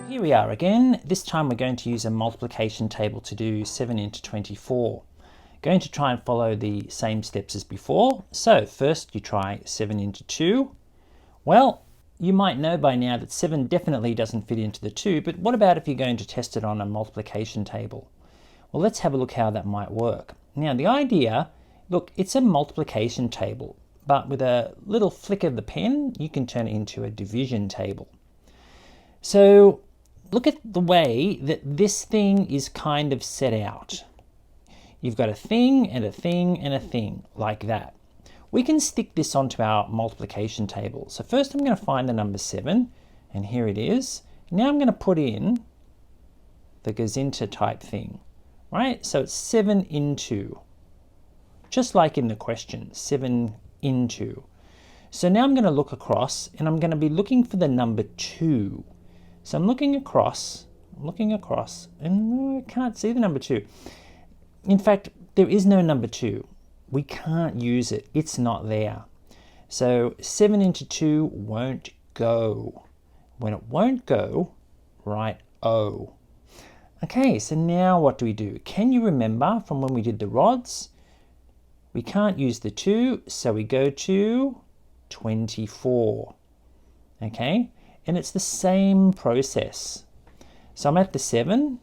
Here we are again. This time we're going to use a multiplication table to do 7 into 24. Going to try and follow the same steps as before. So first you try 7 into 2. Well, you might know by now that 7 definitely doesn't fit into the 2, but what about if you're going to test it on a multiplication table? Well, let's have a look how that might work. Now the idea, look, it's a multiplication table, but with a little flick of the pen, you can turn it into a division table. So look at the way that this thing is kind of set out. You've got a thing and a thing and a thing like that. We can stick this onto our multiplication table. So first I'm going to find the number 7, and here it is. Now I'm going to put in the gazinta type thing, right? So it's 7 into, just like in the question, 7 into. So now I'm going to look across, and I'm going to be looking for the number 2. So I'm looking across, and I can't see the number 2. In fact, there is no number 2. We can't use it. It's not there. So 7 into 2 won't go. When it won't go, write O. Okay, so now what do we do? Can you remember from when we did the rods? We can't use the 2, so we go to 24. Okay, and it's the same process. So I'm at the 7.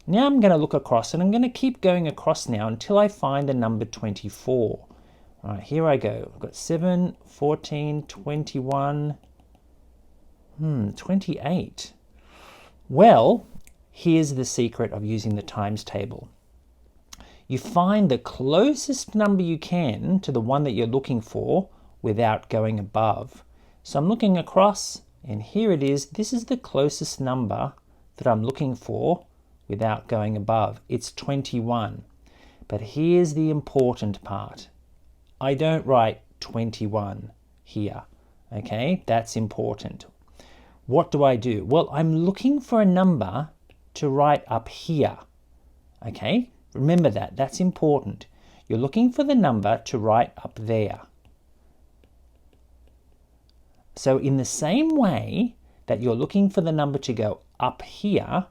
Now I'm going to look across, and I'm going to keep going across now until I find the number 24. All right, here I go. I've got 7, 14, 21, 28. Well, here's the secret of using the times table. You find the closest number you can to the one that you're looking for without going above. So I'm looking across, and here it is. This is the closest number that I'm looking for without going above. It's 21. But here's the important part. I don't write 21 here. Okay, that's important. What do I do? Well, I'm looking for a number to write up here. Okay, remember that. That's important. You're looking for the number to write up there. So in the same way that you're looking for the number to go up here,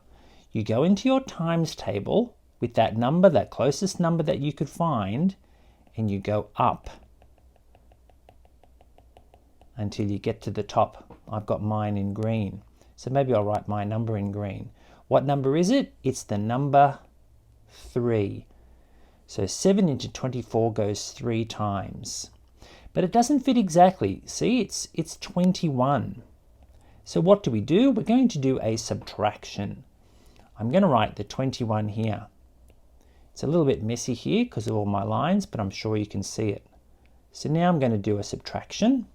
you go into your times table with that number, that closest number that you could find, and you go up until you get to the top. I've got mine in green. So maybe I'll write my number in green. What number is it? It's the number 3. So 7 into 24 goes 3 times. But it doesn't fit exactly. See, it's 21. So what do? We're going to do a subtraction. I'm going to write the 21 here. It's a little bit messy here because of all my lines, but I'm sure you can see it. So now I'm going to do a subtraction.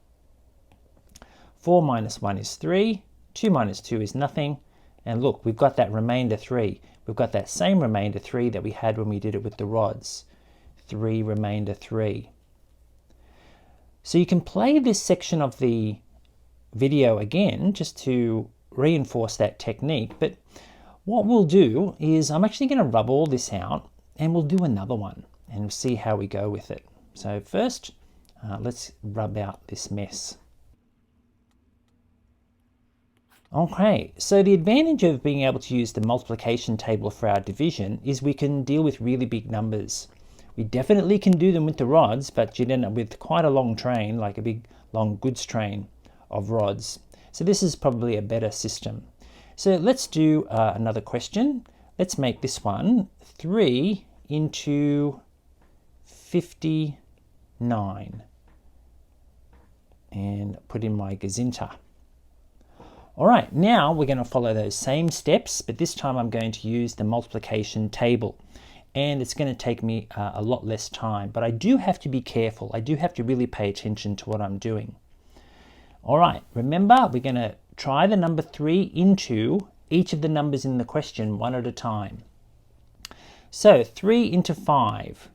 4 minus 1 is 3. 2 minus 2 is nothing. And look, we've got that remainder 3. We've got that same remainder 3 that we had when we did it with the rods. 3 remainder 3. So you can play this section of the video again just to reinforce that technique. But what we'll do is I'm actually going to rub all this out, and we'll do another one and we'll see how we go with it. So first, let's rub out this mess. Okay, so the advantage of being able to use the multiplication table for our division is we can deal with really big numbers. We definitely can do them with the rods, but you'd end up with quite a long train, like a big long goods train of rods. So this is probably a better system. So let's do another question. Let's make this one 3 into 59 and put in my gazinta. All right, now we're going to follow those same steps, but this time I'm going to use the multiplication table, and it's going to take me a lot less time, but I do have to be careful. I do have to really pay attention to what I'm doing. All right, remember, we're going to try the number 3 into each of the numbers in the question one at a time. So 3 into 5.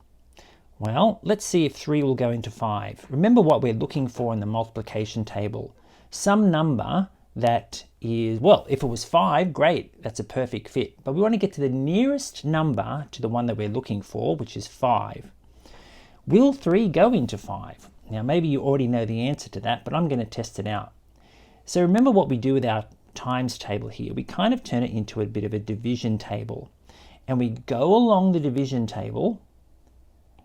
Well, let's see if 3 will go into 5. Remember what we're looking for in the multiplication table. Some number that is, well, if it was 5, great, that's a perfect fit. But we want to get to the nearest number to the one that we're looking for, which is 5. Will 3 go into 5? Now, maybe you already know the answer to that, but I'm going to test it out. So remember what we do with our times table here. We kind of turn it into a bit of a division table. And we go along the division table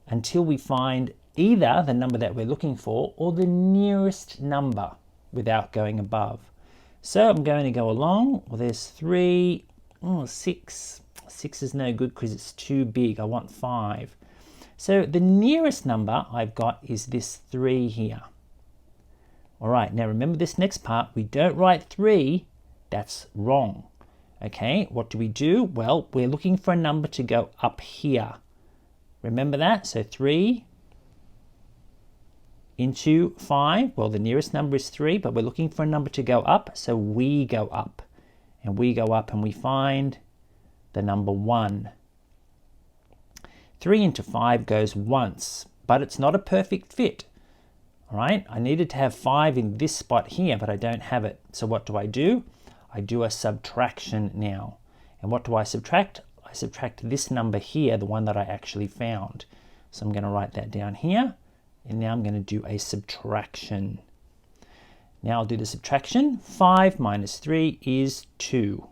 until we find either the number that we're looking for or the nearest number without going above. So I'm going to go along. Well, there's 3, 6. 6 is no good because it's too big. I want 5. So the nearest number I've got is this 3 here. All right, now remember this next part, we don't write 3, that's wrong. Okay, what do we do? Well, we're looking for a number to go up here. Remember that? So 3 into 5, well, the nearest number is 3, but we're looking for a number to go up, so we go up. And we go up and we find the number 1. 3 into 5 goes once, but it's not a perfect fit. All right, I needed to have 5 in this spot here, but I don't have it. So what do? I do a subtraction now. And what do I subtract? I subtract this number here, the one that I actually found. So I'm going to write that down here. And now I'm going to do a subtraction. Now I'll do the subtraction. 5 minus 3 is 2.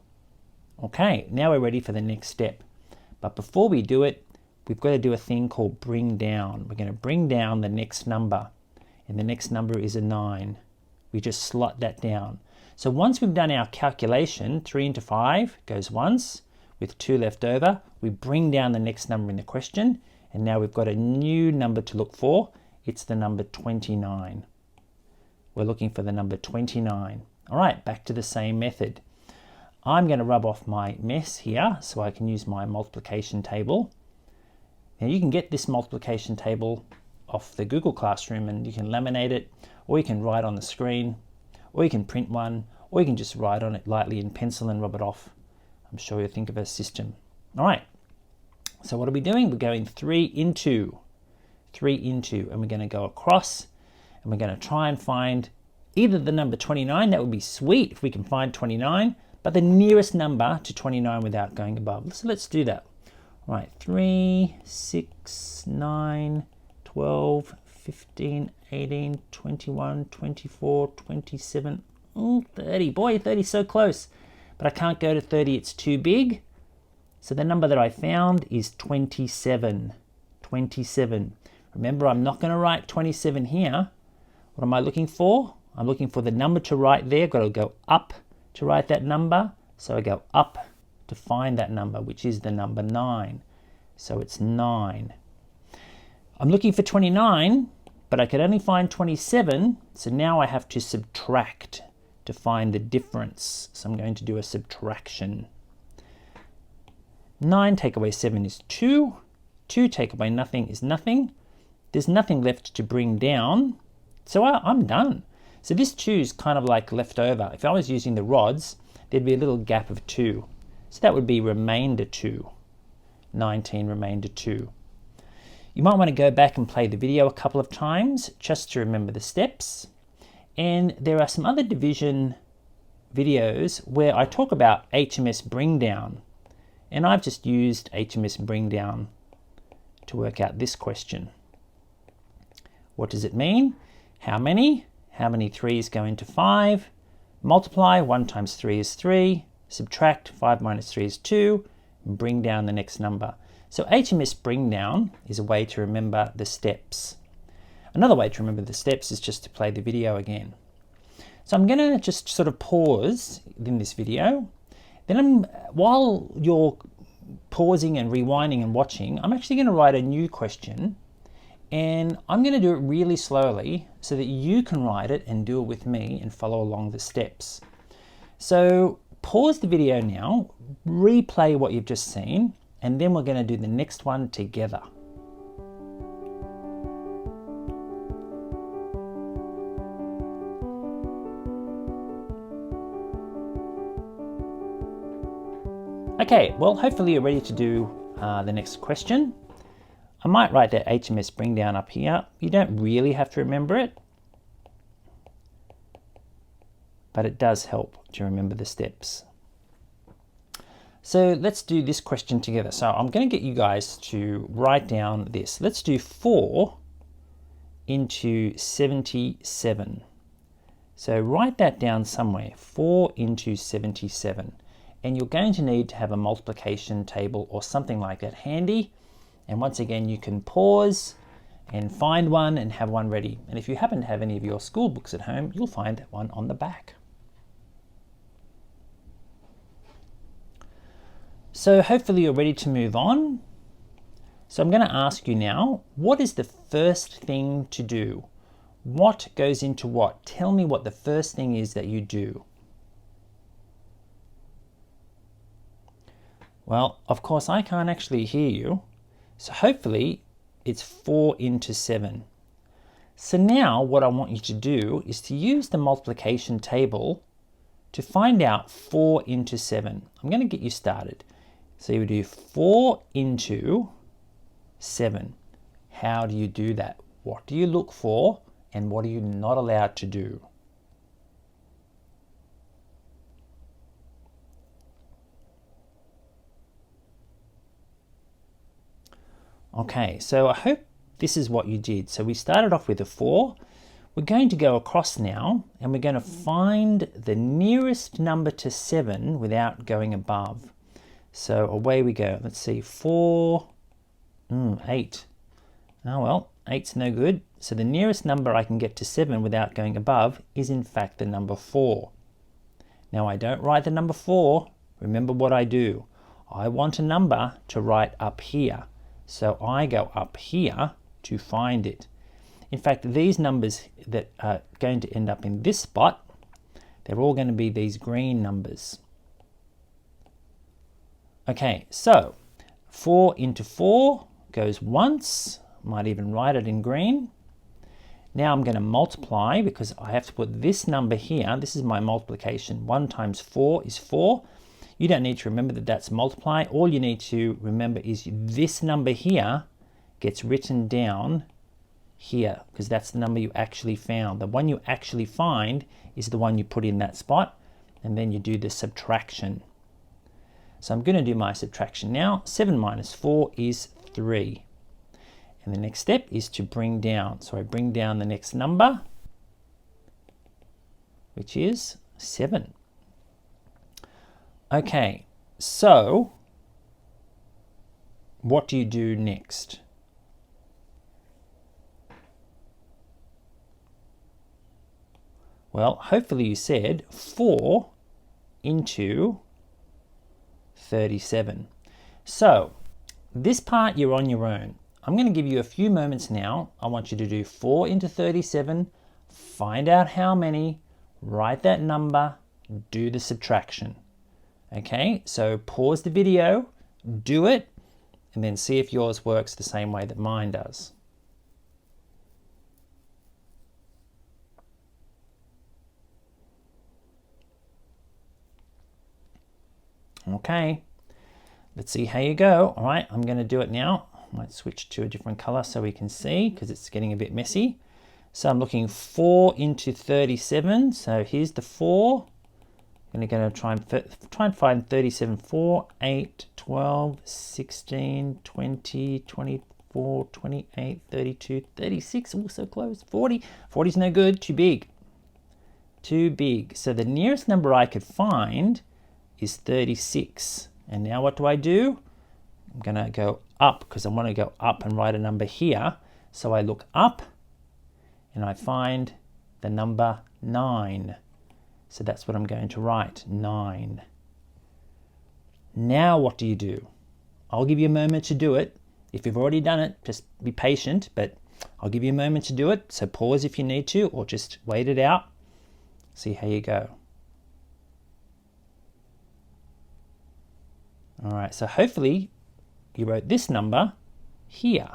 Okay, now we're ready for the next step. But before we do it, we've got to do a thing called bring down. We're going to bring down the next number. And the next number is a 9. We just slot that down. So once we've done our calculation, 3 into 5 goes once, with 2 left over, we bring down the next number in the question, and now we've got a new number to look for. It's the number 29. We're looking for the number 29. All right, back to the same method. I'm going to rub off my mess here so I can use my multiplication table. Now you can get this multiplication table off the Google Classroom and you can laminate it, or you can write on the screen, or you can print one, or you can just write on it lightly in pencil and rub it off. I'm sure you'll think of a system. All right, so what are we doing? We're going 3 into, and we're going to go across, and we're going to try and find either the number 29, that would be sweet if we can find 29, but the nearest number to 29 without going above. So let's do that. All right, 3, 6, 9, 12, 15, 18, 21, 24, 27, 30. Boy, 30 is so close. But I can't go to 30, it's too big. So the number that I found is 27. 27. Remember, I'm not going to write 27 here. What am I looking for? I'm looking for the number to write there. I've got to go up to write that number. So I go up to find that number, which is the number 9. So it's 9. I'm looking for 29, but I could only find 27, so now I have to subtract to find the difference. So I'm going to do a subtraction. 9 take away 7 is 2. 2 take away nothing is nothing. There's nothing left to bring down, so I'm done. So this 2 is kind of like left over. If I was using the rods, there'd be a little gap of 2. So that would be remainder 2. 19 remainder 2. You might want to go back and play the video a couple of times just to remember the steps. And there are some other division videos where I talk about HMS bring down. And I've just used HMS bring down to work out this question. What does it mean? How many? How many 3's go into 5? Multiply, 1 times 3 is 3. Subtract, 5 minus 3 is 2. And bring down the next number. So HMS bring down is a way to remember the steps. Another way to remember the steps is just to play the video again. So I'm going to just sort of pause in this video. Then while you're pausing and rewinding and watching, I'm actually going to write a new question. And I'm going to do it really slowly so that you can write it and do it with me and follow along the steps. So pause the video now, replay what you've just seen, and then we're going to do the next one together. Okay, well, hopefully you're ready to do the next question. I might write that HMS bring down up here. You don't really have to remember it, but it does help to remember the steps. So let's do this question together. So I'm going to get you guys to write down this. Let's do 4 into 77. So write that down somewhere, 4 into 77. And you're going to need to have a multiplication table or something like that handy. And once again, you can pause and find one and have one ready. And if you happen to have any of your school books at home, you'll find that one on the back. So hopefully you're ready to move on. So I'm going to ask you now, what is the first thing to do? What goes into what? Tell me what the first thing is that you do. Well, of course, I can't actually hear you. So hopefully it's 4 into 7. So now what I want you to do is to use the multiplication table to find out 4 into 7. I'm going to get you started. So you do 4 into 7. How do you do that? What do you look for and what are you not allowed to do? Okay, so I hope this is what you did. So we started off with a 4. We're going to go across now and we're going to find the nearest number to 7 without going above. So away we go. Let's see, 4, 8. Oh well, 8's no good. So the nearest number I can get to 7 without going above is in fact the number 4. Now I don't write the number 4. Remember what I do. I want a number to write up here. So I go up here to find it. In fact, these numbers that are going to end up in this spot, they're all going to be these green numbers. Okay, so 4 into 4 goes once. Might even write it in green. Now I'm going to multiply because I have to put this number here. This is my multiplication. 1 times 4 is 4. You don't need to remember that that's multiply. All you need to remember is this number here gets written down here because that's the number you actually found. The one you actually find is the one you put in that spot and then you do the subtraction. So I'm going to do my subtraction now. 7 minus 4 is 3. And the next step is to bring down. So I bring down the next number, which is 7. Okay, so what do you do next? Well, hopefully you said 4 into 37. So this part you're on your own. I'm going to give you a few moments now. I want you to do 4 into 37, find out how many, write that number, do the subtraction. Okay, so pause the video, do it, and then see if yours works the same way that mine does. Okay, let's see how you go. All right, I'm going to do it now. I might switch to a different color so we can see because it's getting a bit messy. So I'm looking 4 into 37. So here's the 4. I'm going to try and find 37. 4, 8, 12, 16, 20, 24, 28, 32, 36. Oh, so close. 40. 40 is no good. Too big. Too big. So the nearest number I could find is 36. And now what do? I'm going to go up because I want to go up and write a number here. So I look up and I find the number 9. So that's what I'm going to write, 9. Now what do? I'll give you a moment to do it. If you've already done it, just be patient, but I'll give you a moment to do it. So pause if you need to, or just wait it out. See how you go. All right, so hopefully you wrote this number here,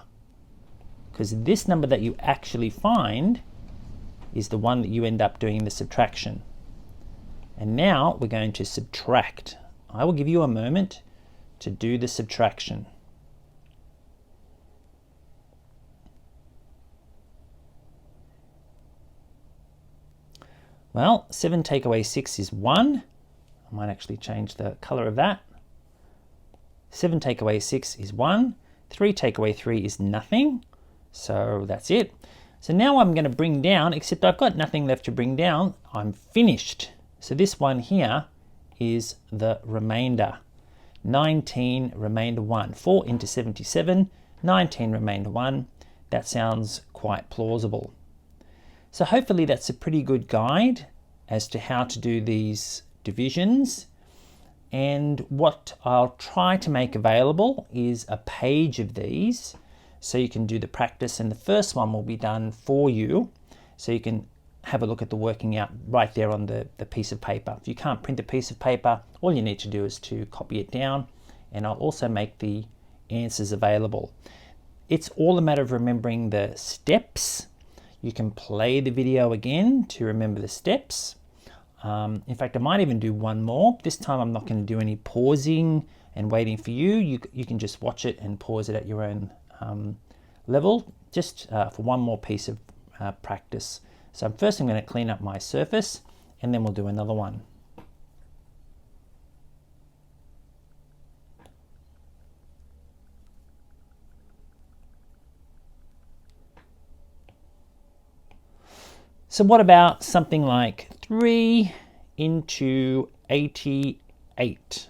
because this number that you actually find is the one that you end up doing the subtraction. And now we're going to subtract. I will give you a moment to do the subtraction. Well, 7 take away 6 is 1. I might actually change the color of that. 7 take away 6 is 1. 3 take away 3 is nothing. So that's it. So now I'm going to bring down, except I've got nothing left to bring down. I'm finished. So this one here is the remainder. 19 remainder 1. 4 into 77, 19 remainder 1. That sounds quite plausible. So hopefully that's a pretty good guide as to how to do these divisions. And what I'll try to make available is a page of these so you can do the practice, and the first one will be done for you so you can have a look at the working out right there on the piece of paper. If you can't print a piece of paper, all you need to do is to copy it down, and I'll also make the answers available. It's all a matter of remembering the steps. You can play the video again to remember the steps. In fact, I might even do one more. This time I'm not going to do any pausing and waiting for you. You can just watch it and pause it at your own level, just for one more piece of practice. So first I'm going to clean up my surface, and then we'll do another one. So what about something like 3 into 88?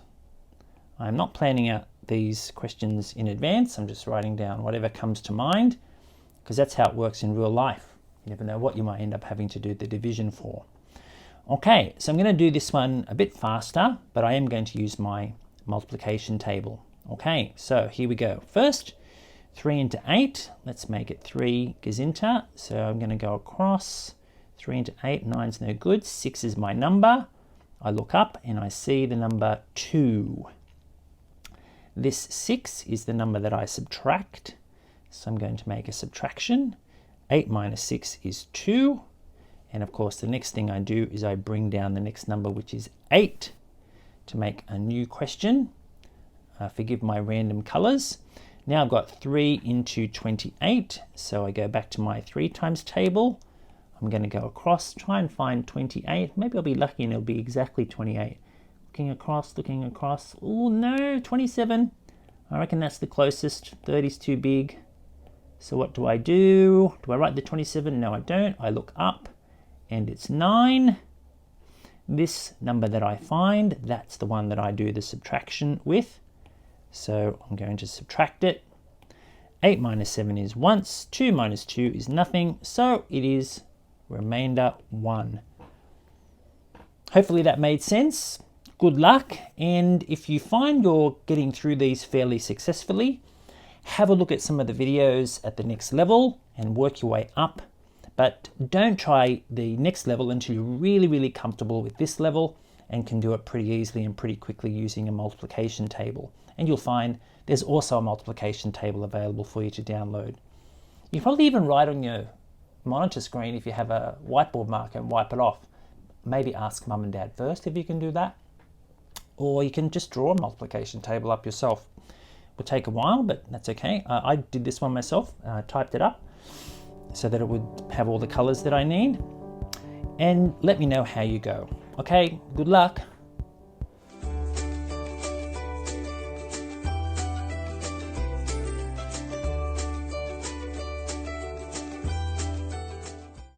I'm not planning out these questions in advance. I'm just writing down whatever comes to mind, because that's how it works in real life. You never know what you might end up having to do the division for. Okay, so I'm going to do this one a bit faster, but I am going to use my multiplication table. Okay, so here we go. First, 3 into 8. Let's make it 3 gazinta. So I'm going to go across. 3 into 8, 9's no good. 6 is my number. I look up and I see the number 2. This 6 is the number that I subtract. So I'm going to make a subtraction. 8 minus 6 is 2. And of course, the next thing I do is I bring down the next number, which is 8, to make a new question. Forgive my random colors. Now I've got 3 into 28. So I go back to my 3 times table. I'm going to go across, try and find 28. Maybe I'll be lucky and it'll be exactly 28. Looking across. Oh no, 27. I reckon that's the closest. 30's too big. So what do? Do I write the 27? No, I don't. I look up and it's 9. This number that I find, that's the one that I do the subtraction with. So I'm going to subtract it. 8 minus 7 is once. 2 minus 2 is nothing. So it is remainder 1. Hopefully that made sense. Good luck, and if you find you're getting through these fairly successfully, have a look at some of the videos at the next level and work your way up. But don't try the next level until you're really comfortable with this level and can do it pretty easily and pretty quickly using a multiplication table. And you'll find there's also a multiplication table available for you to download. You probably even write on your monitor screen if you have a whiteboard marker and wipe it off. Maybe ask mum and dad first if you can do that. Or you can just draw a multiplication table up yourself. It will take a while, but that's okay. I did this one myself, typed it up so that it would have all the colors that I need. And let me know how you go. Okay, good luck.